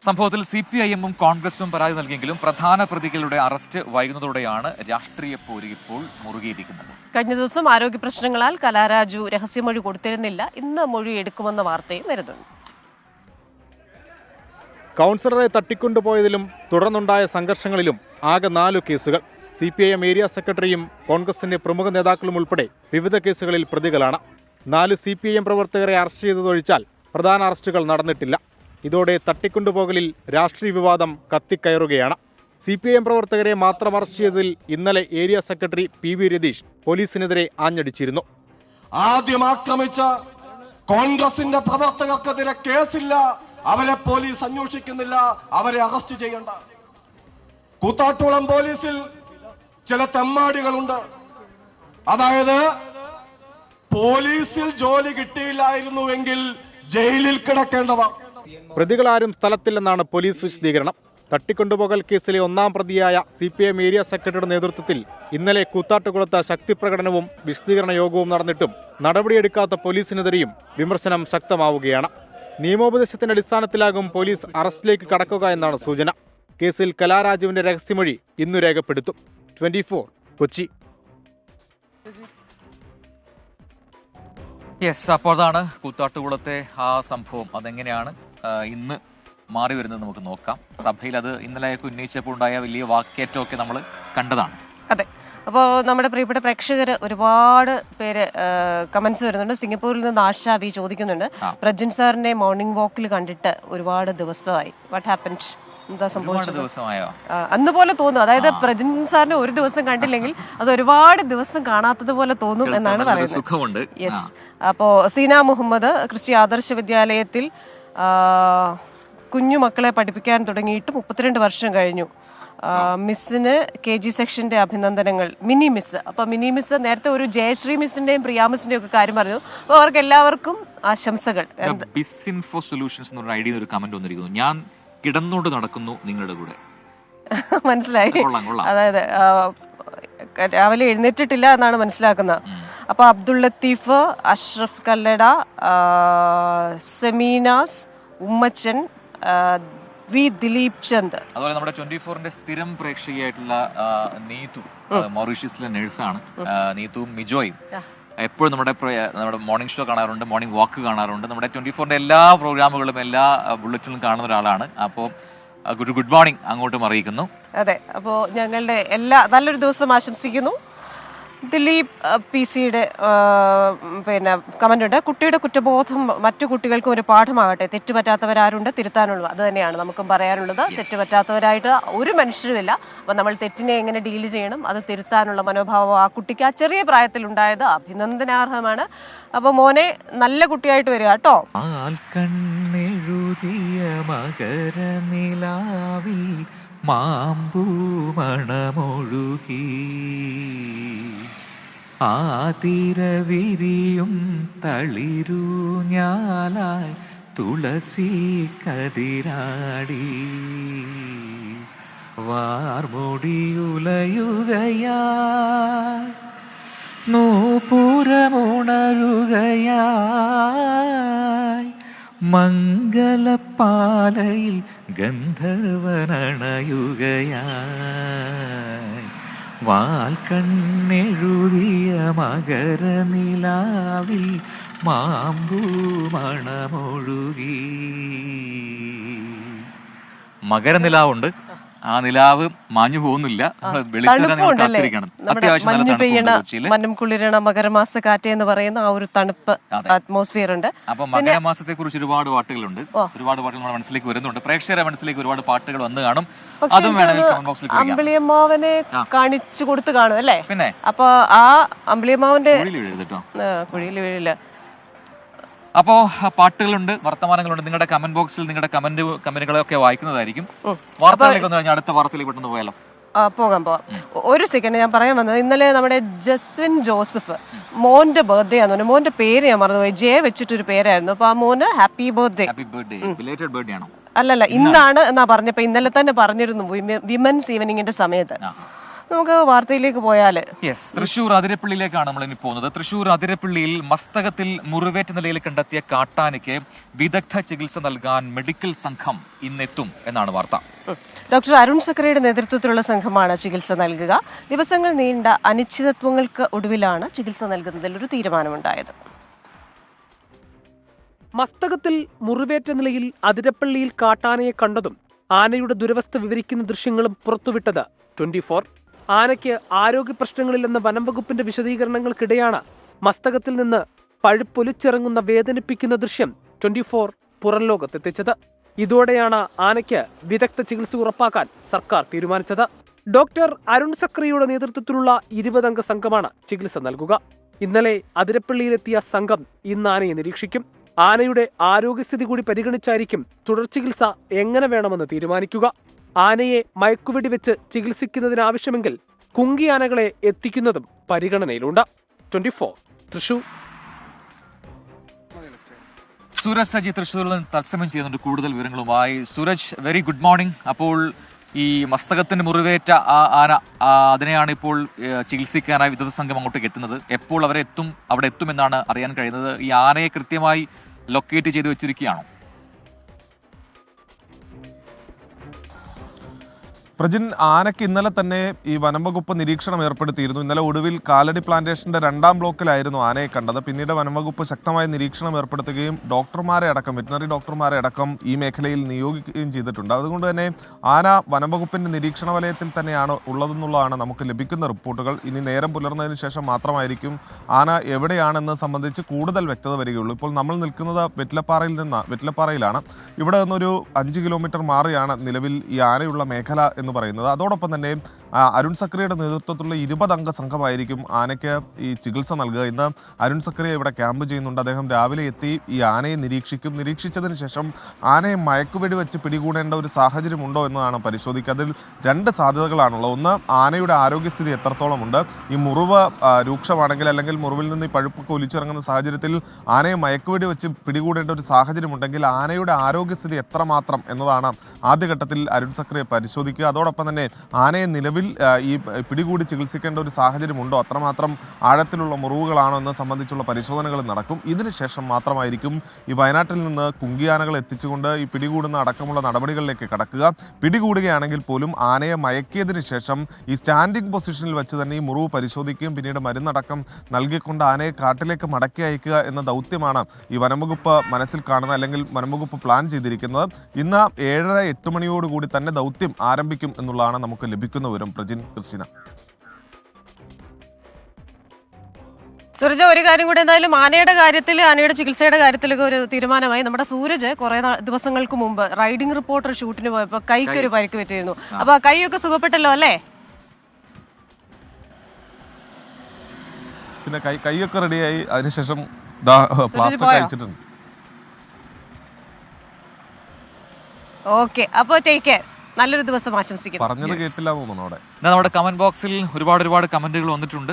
സംഭവത്തിൽ CPIM-ഉം കോൺഗ്രസും പരാതി നൽകിയെങ്കിലും പ്രധാന പ്രതികളുടെ അറസ്റ്റ് വൈകുന്നതോടെയാണ് രാഷ്ട്രീയ പോര് ഇപ്പോൾ മുറുകിയിരിക്കുന്നത്. കഴിഞ്ഞ ദിവസം ആരോഗ്യ പ്രശ്നങ്ങളാൽ കലാരാജു രഹസ്യമൊഴി കൊടുത്തിരുന്നില്ല. ഇന്ന് മൊഴി എടുക്കുമെന്ന വാർത്തയും വരുന്നുണ്ട്. കൗൺസിലറെ തട്ടിക്കൊണ്ടുപോയതിലും തുടർന്നുണ്ടായ സംഘർഷങ്ങളിലും ആകെ 4 കേസുകൾ. CPIM ഏരിയ സെക്രട്ടറിയും കോൺഗ്രസിന്റെ പ്രമുഖ നേതാക്കളും ഉൾപ്പെടെ വിവിധ കേസുകളിൽ പ്രതികളാണ്. 4 CPIM പ്രവർത്തകരെ അറസ്റ്റ് ചെയ്തതൊഴിച്ചാൽ പ്രധാന അറസ്റ്റുകൾ നടന്നിട്ടില്ല. ഇതോടെ തട്ടിക്കൊണ്ടുപോകലിൽ രാഷ്ട്രീയ വിവാദം കത്തിക്കയറുകയാണ്. CPIM പ്രവർത്തകരെ മാത്രം അറസ്റ്റ് ചെയ്തതിൽ ഇന്നലെ ഏരിയ സെക്രട്ടറി PV രതീഷ് പോലീസിനെതിരെ ആഞ്ഞടിച്ചിരുന്നു. ആദ്യം ആക്രമിച്ച കോൺഗ്രസിന്റെ പ്രവർത്തകർക്കെതിരെ കേസില്ല, അവരെ പോലീസ് അന്വേഷിക്കുന്നില്ല, അവരെ അറസ്റ്റ് ചെയ്യണ്ട. കൂത്താട്ടുകുളം പോലീസിൽ ചില തെമ്മാടികളുണ്ട്. അതായത് പോലീസിൽ ജോലി കിട്ടിയില്ലായിരുന്നുവെങ്കിൽ ജയിലിൽ കിടക്കേണ്ടവർ. പ്രതികളാരും സ്ഥലത്തില്ലെന്നാണ് പോലീസ് വിശദീകരണം. തട്ടിക്കൊണ്ടുപോകൽ കേസിലെ 1-ാം പ്രതിയായ CPIM ഏരിയ സെക്രട്ടറിയുടെ നേതൃത്വത്തിൽ ഇന്നലെ കൂത്താട്ടുകുളത്ത് ശക്തിപ്രകടനവും വിശദീകരണ യോഗവും നടന്നിട്ടും നടപടിയെടുക്കാത്ത പോലീസിനെതിരെയും വിമർശനം ശക്തമാവുകയാണ്. നിയമോപദേശത്തിന്റെ അടിസ്ഥാനത്തിലാകും പോലീസ് അറസ്റ്റിലേക്ക് കടക്കുക എന്നാണ് സൂചന. കേസിൽ കലാരാജുവിന്റെ രഹസ്യമൊഴി ഇന്നു രേഖപ്പെടുത്തും. 24 കൊച്ചി. യെസ്, അപ്പോൾ അതാണ് കൂത്താട്ടുകുളത്തെ ആ സംഭവം. അതെങ്ങനെയാണ് ഇന്ന് മാറി വരുന്നത് നമുക്ക് നോക്കാം. സഭയിൽ അത് ഇന്നലെയൊക്കെ ഉന്നയിച്ചപ്പോൾ ഉണ്ടായ വലിയ വാക്കേറ്റമൊക്കെ നമ്മൾ കണ്ടതാണ്. അതെ. അപ്പോൾ നമ്മുടെ പ്രിയപ്പെട്ട പ്രേക്ഷകർ ഒരുപാട് പേര് കമന്റ്സ് വരുന്നുണ്ട്. സിംഗപ്പൂരിൽ നിന്ന് ആശാ വി ചോദിക്കുന്നുണ്ട്, പ്രജിൻ സാറിനെ മോർണിംഗ് വാക്കിൽ കണ്ടിട്ട് ഒരുപാട് ദിവസമായി. What happened? എന്താ സംഭവിച്ചത്? അന്ന് പോലെ തോന്നും. അതായത് പ്രജിൻ സാറിനെ ഒരു ദിവസം കണ്ടില്ലെങ്കിൽ അത് ഒരുപാട് ദിവസം കാണാത്തതുപോലെ തോന്നും എന്നാണ് പറയുന്നത്. യെസ്. അപ്പോൾ സീന മുഹമ്മദ്, ക്രിസ്ത്യ ആദർശ വിദ്യാലയത്തിൽ കുഞ്ഞുമക്കളെ പഠിപ്പിക്കാൻ തുടങ്ങിയിട്ട് 32 വർഷം കഴിഞ്ഞു. മിസ്സിന് KG സെക്ഷന്റെ അഭിനന്ദനങ്ങൾ. Mini miss. അപ്പൊ മിനി മിസ് നേരത്തെ ഒരു ജയശ്രീ മിസ്സിന്റെയും പ്രിയ മിസ്സിന്റെയും ഒക്കെ കാര്യം പറഞ്ഞു. അപ്പൊ അവർക്ക് എല്ലാവർക്കും ആശംസകൾ. ബിസിൻഫോ സൊല്യൂഷൻസ് എന്നൊരു ഐഡിയ ഒരു കമന്റ് വന്നിരിക്കുന്നു, ഞാൻ കിടന്നോണ്ട് നടക്കുന്നു നിങ്ങളുടെ കൂടെ. മനസ്സിലായി. അതായത് രാവിലെ എഴുന്നേറ്റിട്ടില്ല എന്നാണ് മനസ്സിലാക്കുന്നത്. അപ്പൊ അബ്ദുൾ ലത്തീഫ്, അഷ്റഫ് കല്ലട, സെമീനാസ്, ഉമ്മച്ചൻ, വി ദിലീപ് ചന്ദ്, അതുപോലെ നമ്മുടെ 24ന്റെ സ്ഥിരം പ്രേക്ഷകയായിട്ടുള്ള നീതു, മൗറീഷ്യസിലെ നഴ്സാണ്. നീതുവും മിജോയും എപ്പോഴും നമ്മുടെ മോർണിംഗ് ഷോ കാണാറുണ്ട്, മോർണിംഗ് വാക്ക് കാണാറുണ്ട്. നമ്മുടെ 24ന്റെ എല്ലാ പ്രോഗ്രാമുകളും എല്ലാ ബുള്ളറ്റിനും കാണുന്ന ഒരാളാണ്. അപ്പോൾ ഗുഡ് മോർണിംഗ് അങ്ങോട്ടും അറിയിക്കുന്നു. അതെ. അപ്പോൾ ഞങ്ങളുടെ നല്ലൊരു ദിവസം ആശംസിക്കുന്നു. ദിലീപ് PC-യുടെ പിന്നെ കമന്റ് ഉണ്ട്, കുട്ടിയുടെ കുറ്റബോധം മറ്റു കുട്ടികൾക്കും ഒരു പാഠമാകട്ടെ. തെറ്റുപറ്റാത്തവരാരുണ്ട്, തിരുത്താനുള്ളത്. അത് തന്നെയാണ് നമുക്കും പറയാനുള്ളത്. തെറ്റുപറ്റാത്തവരായിട്ട് ഒരു മനുഷ്യരുമില്ല. അപ്പോൾ നമ്മൾ തെറ്റിനെ എങ്ങനെ ഡീൽ ചെയ്യണം, അത് തിരുത്താനുള്ള മനോഭാവം ആ കുട്ടിക്ക് ആ ചെറിയ പ്രായത്തിൽ ഉണ്ടായത് അഭിനന്ദനാർഹമാണ്. അപ്പോൾ മോനെ നല്ല കുട്ടിയായിട്ട് വരിക കേട്ടോ. മാമ്പൂമണമൊഴുകി ആതിരവിരിയും തളിരൂഞ്ഞാലായി തുളസി കതിരാടി വാർമുടിയുലയുകയായി നൂപുരമുണരുകയായി മംഗലപ്പാലയിൽ ഗന്ധർവനണയുകയായി വാൽക്കണ്ണെഴുതിയ മകരനിലാവിൽ മാമ്പൂ മണമൊഴുകി. മകരനിലാവുണ്ട്, ആ നിലാവ് മാഞ്ഞു പോകുന്നില്ല. മഞ്ഞും കുളിരണ മകരമാസ കാറ്റ് എന്ന് പറയുന്ന ആ ഒരു തണുപ്പ് അറ്റ്മോസ്ഫിയർ ഉണ്ട്. അപ്പൊ മകരമാസത്തെ കുറിച്ച് ഒരുപാട് പാട്ടുകളുണ്ട്, ഒരുപാട് പാട്ടുകൾ നമ്മുടെ മനസ്സിലേക്ക് വരുന്നുണ്ട്. പ്രേക്ഷകരുടെ മനസ്സിലേക്ക് ഒരുപാട് പാട്ടുകൾ വന്ന് കാണും. അതും വേണമെങ്കിൽ കമന്റ് ബോക്സിൽ അമ്പിളിയമ്മാവനെ കാണിച്ചു കൊടുത്ത് കാണും അല്ലേ? പിന്നെ അപ്പൊ ആ അമ്പിളിയമ്മാവന്റെ കുഴിയിൽ വീഴില്ല. അപ്പോൾ പാട്ടുകളുണ്ട്, വർത്തമാനങ്ങളുണ്ട്. നിങ്ങളുടെ കമന്റ് ബോക്സിൽ നിങ്ങളുടെ കമന്റുകളൊക്കെ വായിക്കുന്നതായിരിക്കും. വാർത്തകളിലേക്ക് വന്നു കഴിഞ്ഞാൽ അടുത്ത വാർത്തയിലേക്ക് പെട്ടെന്ന് പോയാലോ? പോകാം. ഒരു സെക്കൻഡ് ഞാൻ പറയാൻ വന്നത്, ഇന്നലെ നമ്മുടെ ജസ്വിൻ ജോസഫ് മോന്റെ ബർത്ത്ഡേ ആണെന്ന്. മോന്റെ പേര് ഞാൻ മറന്നുപോയി. ജെ വെച്ചിട്ടൊരു പേരായിരുന്നു. അപ്പൊ ആ മോന് ഹാപ്പി ബർത്ത്ഡേ. അല്ലല്ല, ഇന്നാണ് എന്നാ പറഞ്ഞപ്പോ ഇന്നലെ തന്നെ പറഞ്ഞിരുന്നു വിമൻസ് ഈവനിങ്ങിന്റെ സമയത്ത്. നമുക്ക് വാർത്തയിലേക്ക് പോയാല് തൃശൂർ അതിരപ്പള്ളിയിലേക്കാണ് നമ്മൾ ഇനി പോകുന്നത്. തൃശൂർ അതിരപ്പള്ളിയിൽ മസ്തകത്തിൽ മുറിവേറ്റ നിലയിൽ കണ്ടെത്തിയ കാട്ടാനയ്ക്ക് വിദഗ്ധ ചികിത്സ നൽകാൻ മെഡിക്കൽ സംഘം ഇന്നെത്തും എന്നാണ് വാർത്ത. ഡോക്ടർ അരുൺ സക്രയുടെ നേതൃത്വത്തിലുള്ള സംഘമാണ് ചികിത്സ നൽകുക. ദിവസങ്ങൾ നീണ്ട അനിശ്ചിതത്വങ്ങൾക്ക് ഒടുവിലാണ് ചികിത്സ നൽകുന്നതിൽ ഒരു തീരുമാനമുണ്ടായത്. മസ്തകത്തിൽ മുറിവേറ്റ നിലയിൽ അതിരപ്പള്ളിയിൽ കാട്ടാനയെ കണ്ടതും ആനയുടെ ദുരവസ്ഥ വിവരിക്കുന്ന ദൃശ്യങ്ങളും പുറത്തുവിട്ടത് 24. ആനയ്ക്ക് ആരോഗ്യ പ്രശ്നങ്ങളില്ലെന്ന വനം വകുപ്പിന്റെ വിശദീകരണങ്ങൾക്കിടെയാണ് മസ്തകത്തിൽ നിന്ന് പഴുപ്പൊലിച്ചിറങ്ങുന്ന വേദനിപ്പിക്കുന്ന ദൃശ്യം 24 പുറം ലോകത്തെത്തിച്ചത്. ഇതോടെയാണ് ആനയ്ക്ക് വിദഗ്ധ ചികിത്സ ഉറപ്പാക്കാൻ സർക്കാർ തീരുമാനിച്ചത്. ഡോക്ടർ അരുൺ സക്രിയുടെ നേതൃത്വത്തിലുള്ള 20 അംഗ സംഘമാണ് ചികിത്സ നൽകുക. ഇന്നലെ അതിരപ്പള്ളിയിലെത്തിയ സംഘം ഇന്ന് ആനയെ നിരീക്ഷിക്കും. ആനയുടെ ആരോഗ്യസ്ഥിതി കൂടി പരിഗണിച്ചായിരിക്കും തുടർ ചികിത്സ എങ്ങനെ വേണമെന്ന് തീരുമാനിക്കുക. ആനയെ മയക്കുവെടി വെച്ച് ചികിത്സിക്കുന്നതിനാവശ്യമെങ്കിൽ കുങ്കിയാനകളെ എത്തിക്കുന്നതും പരിഗണനയിലുണ്ട്. 24 തൃശൂർ. സൂരജ് സജി തൃശ്ശൂരിൽ നിന്ന് തത്സമയം ചെയ്യുന്നുണ്ട് കൂടുതൽ വിവരങ്ങളുമായി. Suraj, very good morning. അപ്പോൾ ഈ മസ്തകത്തിന് മുറിവേറ്റ ആ ആന, അതിനെയാണ് ഇപ്പോൾ ചികിത്സിക്കാനായി വിദഗ്ധ സംഘം അങ്ങോട്ടേക്ക് എത്തുന്നത്. എപ്പോൾ അവിടെ എത്തുമെന്നാണ് അറിയാൻ കഴിയുന്നത്. ഈ ആനയെ കൃത്യമായി ലൊക്കേറ്റ് ചെയ്ത് വെച്ചിരിക്കുകയാണോ? പ്രജിൻ, ആനയ്ക്ക് ഇന്നലെ തന്നെ ഈ വനം വകുപ്പ് നിരീക്ഷണം ഏർപ്പെടുത്തിയിരുന്നു. ഇന്നലെ ഒടുവിൽ കാലടി പ്ലാന്റേഷന്റെ 2ാം ബ്ലോക്കിലായിരുന്നു ആനയെ കണ്ടത്. പിന്നീട് വനം വകുപ്പ് ശക്തമായ നിരീക്ഷണം ഏർപ്പെടുത്തുകയും ഡോക്ടർമാരെ അടക്കം, വെറ്റിനറി ഡോക്ടർമാരെ അടക്കം ഈ മേഖലയിൽ നിയോഗിക്കുകയും ചെയ്തിട്ടുണ്ട്. അതുകൊണ്ട് തന്നെ ആന വനം വകുപ്പിന്റെ നിരീക്ഷണ വലയത്തിൽ തന്നെയാണ് ഉള്ളതെന്നുള്ളതാണ് നമുക്ക് ലഭിക്കുന്ന റിപ്പോർട്ടുകൾ. ഇനി നേരം പുലർന്നതിന് ശേഷം മാത്രമായിരിക്കും ആന എവിടെയാണെന്ന് സംബന്ധിച്ച് കൂടുതൽ വ്യക്തത വരികയുള്ളൂ. ഇപ്പോൾ നമ്മൾ നിൽക്കുന്നത് വെറ്റിലപ്പാറയിലാണ്. ഇവിടെ നിന്നൊരു 5 കിലോമീറ്റർ മാറിയാണ് നിലവിൽ ഈ ആനയുള്ള മേഖല എന്ന് പറയുന്നത്. അതോടൊപ്പം തന്നെ അരുൺ സക്രിയയുടെ നേതൃത്വത്തിലുള്ള 20 അംഗ സംഘമായിരിക്കും ആനയ്ക്ക് ഈ ചികിത്സ നൽകുക. ഇന്ന് അരുൺ സക്രിയ ഇവിടെ ക്യാമ്പ് ചെയ്യുന്നുണ്ട്. അദ്ദേഹം രാവിലെ എത്തി ഈ ആനയെ നിരീക്ഷിക്കും. നിരീക്ഷിച്ചതിന് ശേഷം ആനയെ മയക്കുവെടി വെച്ച് പിടികൂടേണ്ട ഒരു സാഹചര്യമുണ്ടോ എന്നതാണ് പരിശോധിക്കുക. അതിൽ 2 സാധ്യതകളാണുള്ളത്. ഒന്ന്, ആനയുടെ ആരോഗ്യസ്ഥിതി എത്രത്തോളമുണ്ട്. ഈ മുറിവ് രൂക്ഷമാണെങ്കിൽ, അല്ലെങ്കിൽ മുറിവിൽ നിന്ന് ഈ പഴുപ്പൊക്കെ ഒലിച്ചിറങ്ങുന്ന സാഹചര്യത്തിൽ ആനയെ മയക്കുവെടി വെച്ച് പിടികൂടേണ്ട ഒരു സാഹചര്യമുണ്ടെങ്കിൽ ആനയുടെ ആരോഗ്യസ്ഥിതി എത്രമാത്രം എന്നതാണ് ആദ്യഘട്ടത്തിൽ അരുൺ സക്രിയ പരിശോധിക്കുക. അതോടൊപ്പം തന്നെ ആനയെ നിലവിൽ ഈ പിടികൂടി ചികിത്സിക്കേണ്ട ഒരു സാഹചര്യമുണ്ടോ, അത്രമാത്രം ആഴത്തിലുള്ള മുറിവുകളാണോ എന്നത് സംബന്ധിച്ചുള്ള പരിശോധനകൾ നടക്കും. ഇതിനുശേഷം മാത്രമായിരിക്കും ഈ വയനാട്ടിൽ നിന്ന് കുങ്കിയാനകൾ എത്തിച്ചുകൊണ്ട് ഈ പിടികൂടുന്ന അടക്കമുള്ള നടപടികളിലേക്ക് കടക്കുക. പിടികൂടുകയാണെങ്കിൽ പോലും ആനയെ മയക്കിയതിന് ശേഷം ഈ സ്റ്റാൻഡിംഗ് പൊസിഷനിൽ വെച്ച് തന്നെ ഈ മുറിവ് പരിശോധിക്കുകയും പിന്നീട് മരുന്നടക്കം നൽകിക്കൊണ്ട് ആനയെ കാട്ടിലേക്ക് മടക്കി അയക്കുക എന്ന ദൗത്യമാണ് ഈ വനംവകുപ്പ് മനസ്സിൽ കാണുന്നത്, അല്ലെങ്കിൽ വനംവകുപ്പ് പ്ലാൻ ചെയ്തിരിക്കുന്നത്. ഇന്ന് 7:30-8 മണിയോടുകൂടി തന്നെ ദൗത്യം ആരംഭിക്കും എന്നുള്ളതാണ് നമുക്ക് ലഭിക്കുന്ന വിവരം. പ്രജിൻ, ക്രിസ്റ്റീന. സൂരജ്, ഒരു കാര്യം കൂടെ, എന്തായാലും ആനയുടെ ചികിത്സയുടെ കാര്യത്തിലൊക്കെ ഒരു തീരുമാനമായി. നമ്മുടെ സൂരജ് കുറെ ദിവസങ്ങൾക്ക് മുമ്പ് റൈഡിംഗ് റിപ്പോർട്ടർ ഷൂട്ടിന് പോയപ്പോൾ കൈക്ക് ഒരു പരിക്ക് പറ്റിയിരുന്നു. അപ്പൊ കൈയൊക്കെ സുഖപ്പെട്ടല്ലോ അല്ലേ? പിന്നെ കൈയൊക്കെ റെഡിയായി. അതിനുശേഷം പ്ലാസ്റ്റർ കഴിച്ചിട്ടുണ്ട്. ഓക്കെ, അപ്പോൾ ടേക്ക് കെയർ. നല്ലൊരു ദിവസം ആശംസിക്കുന്നു. പറഞ്ഞത് കേട്ടില്ല തോന്നുന്നു. അവിടെ നമ്മുടെ കമന്റ് ബോക്സിൽ ഒരുപാട് കമന്റുകൾ വന്നിട്ടുണ്ട്.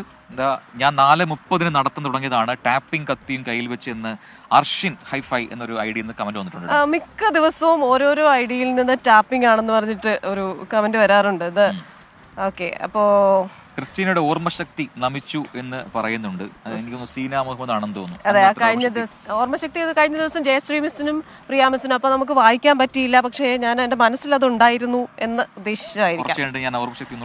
ഞാൻ 4:30 നടത്താൻ തുടങ്ങിയതാണ്, ടാപ്പിംഗ് കത്തിയും കയ്യിൽ വെച്ച് എന്ന് അർഷിൻ ഹൈഫൈ എന്നൊരു ഐഡിയിൽ നിന്ന് കമന്റ് വന്നിട്ടുണ്ട്. മിക്ക ദിവസവും ഓരോരോ ഐഡിയിൽ നിന്ന് ടാപ്പിംഗ് ആണെന്ന് പറഞ്ഞിട്ട് ഒരു കമന്റ് വരാറുണ്ട്. ഇത് ഓക്കെ. അപ്പോ ക്രിസ്റ്റീനയുടെ ഓർമ്മശക്തി നമിച്ചു എന്ന് പറയുന്നുണ്ട്. എനിക്കൊന്ന് സീന മുഹമ്മദ് ആണെന്ന് തോന്നുന്നു. അതെ, കഴിഞ്ഞ ദിവസം ഓർമ്മശക്തി കഴിഞ്ഞ ദിവസം ജയശ്രീ മിസ്സിനും പ്രിയ മിസ്സിനും അപ്പൊ നമുക്ക് വായിക്കാൻ പറ്റിയില്ല. പക്ഷേ ഞാൻ എന്റെ മനസ്സിൽ അത് ഉണ്ടായിരുന്നു എന്ന് ഉദ്ദേശിച്ചായിരിക്കും. ഞാൻ ഓർമ്മശക്തി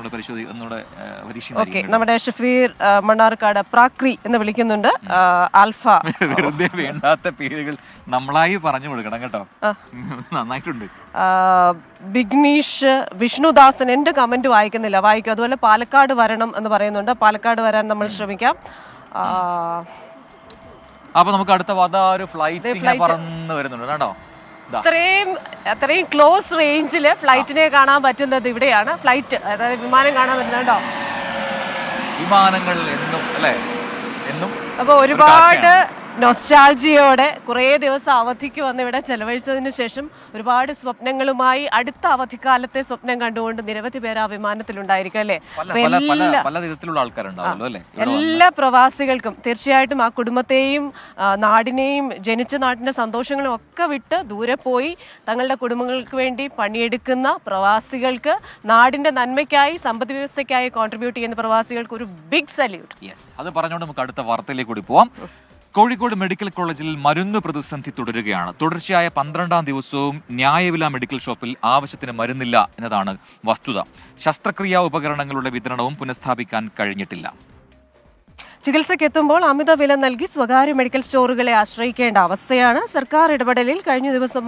ഓക്കെ. നമ്മുടെ ഷഫീർ മണ്ണാർക്കാട് പ്രാക്രി എന്ന് വിളിക്കുന്നുണ്ട്. ആൽഫ. വെറുതെ വേണ്ടാത്ത പേരുകൾ നമ്മളായി പറഞ്ഞു കൊടുക്കണം കേട്ടോ. നന്നായിട്ടുണ്ട്. ബിഗ്നീഷ് വിഷ്ണുദാസൻ എന്റെ കമന്റ് വായിക്കുന്നില്ല, വായിക്കും. അതുപോലെ പാലക്കാട് വരണം എന്ന് പറയുന്നുണ്ട്. പാലക്കാട് വരാൻ നമ്മൾ ശ്രമിക്കാം. അപ്പൊ നമുക്ക് അടുത്ത ഒരു ഫ്ലൈറ്റ് പറന്ന് വരുന്നുണ്ട് കേട്ടോ. അത്രയും ക്ലോസ് റേഞ്ചില് ഫ്ലൈറ്റിനെ കാണാൻ പറ്റുന്നത് ഇവിടെയാണ്. ഫ്ലൈറ്റ്, അതായത് വിമാനം കാണാൻ പറ്റുന്നുണ്ടോ? വിമാനങ്ങൾ എന്നും അല്ലേ, എന്നും. അപ്പൊ ഒരുപാട് നൊസ്റ്റാൾജിയോടെ കുറേ ദിവസം അവധിക്ക് വന്ന് ഇവിടെ ചെലവഴിച്ചതിന് ശേഷം ഒരുപാട് സ്വപ്നങ്ങളുമായി അടുത്ത അവധിക്കാലത്തെ സ്വപ്നം കണ്ടുകൊണ്ട് നിരവധി പേര് ആ വിമാനത്തിലുണ്ടായിരിക്കും അല്ലേ. എല്ലാ പ്രവാസികൾക്കും തീർച്ചയായിട്ടും ആ കുടുംബത്തെയും നാടിനെയും ജനിച്ച നാടിന്റെ സന്തോഷങ്ങളും ഒക്കെ വിട്ട് ദൂരെ പോയി തങ്ങളുടെ കുടുംബങ്ങൾക്ക് വേണ്ടി പണിയെടുക്കുന്ന പ്രവാസികൾക്ക്, നാടിന്റെ നന്മയ്ക്കായി സമ്പദ് വ്യവസ്ഥയ്ക്കായി കോൺട്രിബ്യൂട്ട് ചെയ്യുന്ന പ്രവാസികൾക്ക് ഒരു ബിഗ് സല്യൂട്ട്. അത് പറഞ്ഞുകൊണ്ട് നമുക്ക് അടുത്ത വാർത്തയിലേക്ക് കൂടി പോവാം. കോഴിക്കോട് മെഡിക്കൽ കോളേജിൽ മരുന്ന് പ്രതിസന്ധി തുടരുകയാണ്. തുടർച്ചയായ 12ാം ദിവസവും ന്യായവില മെഡിക്കൽ ഷോപ്പിൽ ആവശ്യത്തിന് മരുന്നില്ല എന്നതാണ് വസ്തുത. ശസ്ത്രക്രിയാ ഉപകരണങ്ങളുടെ വിതരണവും പുനഃസ്ഥാപിക്കാൻ കഴിഞ്ഞിട്ടില്ല. ചികിത്സയ്ക്ക് എത്തുമ്പോൾ അമിത വില നൽകി സ്വകാര്യ മെഡിക്കൽ സ്റ്റോറുകളെ ആശ്രയിക്കേണ്ട അവസ്ഥയാണ്. സർക്കാർ ഇടപെടലിൽ കഴിഞ്ഞ ദിവസം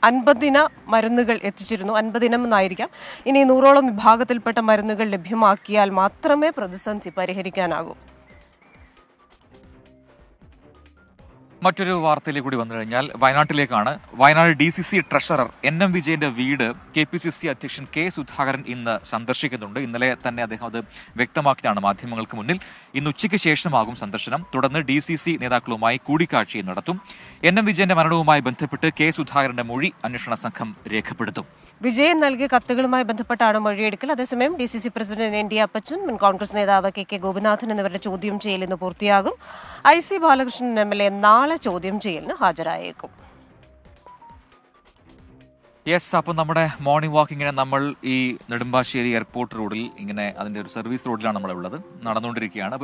50 മരുന്നുകൾ എത്തിച്ചിരുന്നു. 50 എന്നായിരിക്കാം. ഇനി 100ഓളം വിഭാഗത്തിൽപ്പെട്ട മരുന്നുകൾ ലഭ്യമാക്കിയാൽ മാത്രമേ പ്രതിസന്ധി പരിഹരിക്കാനാകൂ. മറ്റൊരു വാർത്തയിലേക്ക് കൂടി വന്നു കഴിഞ്ഞാൽ വയനാട്ടിലേക്കാണ്. വയനാട് DCC ട്രഷറർ NM വിജയന്റെ വീട് KPCC അധ്യക്ഷൻ K സുധാകരൻ ഇന്ന് സന്ദർശിക്കുന്നുണ്ട്. ഇന്നലെ തന്നെ അദ്ദേഹം അത് വ്യക്തമാക്കിയതാണ് മാധ്യമങ്ങൾക്ക് മുന്നിൽ. ഇന്ന് ഉച്ചയ്ക്ക് ശേഷമാകും സന്ദർശനം. തുടർന്ന് DCC നേതാക്കളുമായി കൂടിക്കാഴ്ചയും നടത്തും. NM വിജയന്റെ മരണവുമായി ബന്ധപ്പെട്ട് K സുധാകരന്റെ മൊഴി അന്വേഷണ സംഘം രേഖപ്പെടുത്തും. വിജയൻ നൽകിയ കത്തുകളുമായി ബന്ധപ്പെട്ടാണ് മൊഴിയെടുക്കൽ. അതേസമയം DCC പ്രസിഡന്റ് ND അപ്പച്ചൻ, മുൻ കോൺഗ്രസ് നേതാവ് KK ഗോപിനാഥൻ എന്നിവരുടെ ചോദ്യം ചെയ്യൽ ഇന്ന് പൂർത്തിയാകും. IC ബാലകൃഷ്ണൻ MLA നാളെ ചോദ്യം ചെയ്യലിന് ഹാജരായേക്കും. അപ്പം നമ്മുടെ മോർണിംഗ് വാക്കിങ്ങിനെ നമ്മൾ ഈ നെടുമ്പാശ്ശേരി എയർപോർട്ട് റോഡിൽ ഇങ്ങനെ അതിന്റെ ഒരു സർവീസ് റോഡിലാണ് നമ്മളുള്ളത്, നടന്നുകൊണ്ടിരിക്കുകയാണ്.